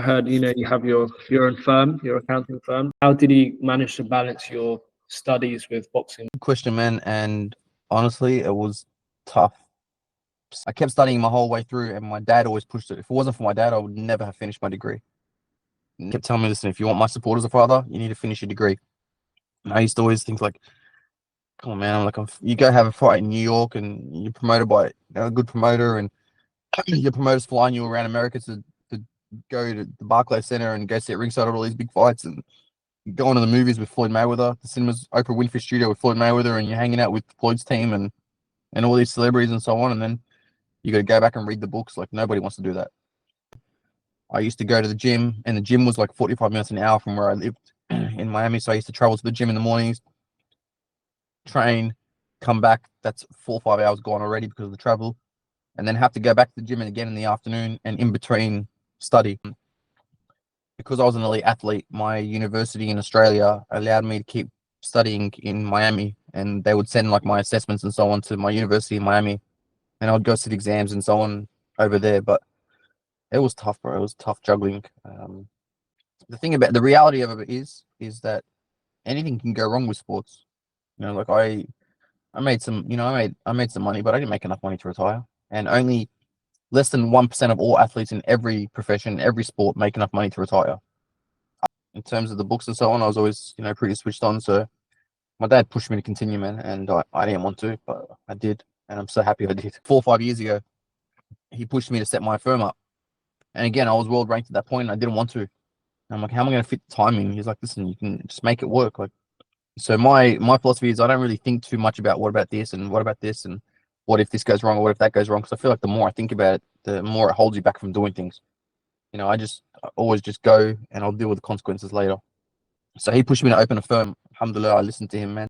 I heard, you have your own firm, your accounting firm. How did you manage to balance your studies with boxing? Good question, man. And honestly, it was tough. I kept studying my whole way through, and my dad always pushed it. If it wasn't for my dad, I would never have finished my degree. He kept telling me, listen, if you want my support as a father, you need to finish your degree. And I used to always think like, come on, man. You go have a fight in New York, and you're promoted by a good promoter, and your promoter's flying you around America to go to the Barclays Center and go sit ringside at all these big fights, and going to the movies with Floyd Mayweather, the cinemas, Oprah Winfrey Studio with Floyd Mayweather, and you're hanging out with Floyd's team and all these celebrities and so on, and then you got to go back and read the books. Like, nobody wants to do that. I used to go to the gym, and the gym was like 45 minutes an hour from where I lived in Miami. So I used to travel to the gym in the mornings, train, come back. That's 4 or 5 hours gone already because of the travel, and then have to go back to the gym again in the afternoon, and in between study. Because I was an elite athlete, my university in Australia allowed me to keep studying in Miami, and they would send like my assessments and so on to my university in Miami, and I would go sit exams and so on over there. But it was tough, bro. It was tough juggling. The reality of it is that anything can go wrong with sports. Like I made some, I made some money, but I didn't make enough money to retire, and only less than 1% of all athletes in every profession, every sport, make enough money to retire. In terms of the books and so on, I was always, pretty switched on. So my dad pushed me to continue, man, and I didn't want to, but I did, and I'm so happy I did. 4 or 5 years ago, he pushed me to set my firm up, and again, I was world ranked at that point, and I didn't want to. And I'm like, how am I going to fit the timing? He's like, listen, you can just make it work. Like, so my philosophy is I don't really think too much about what about this and what about this and what if this goes wrong or what if that goes wrong, because I feel like the more I think about it, the more it holds you back from doing things. I always just go, and I'll deal with the consequences later. So he pushed me to open a firm. Alhamdulillah, I listened to him, man.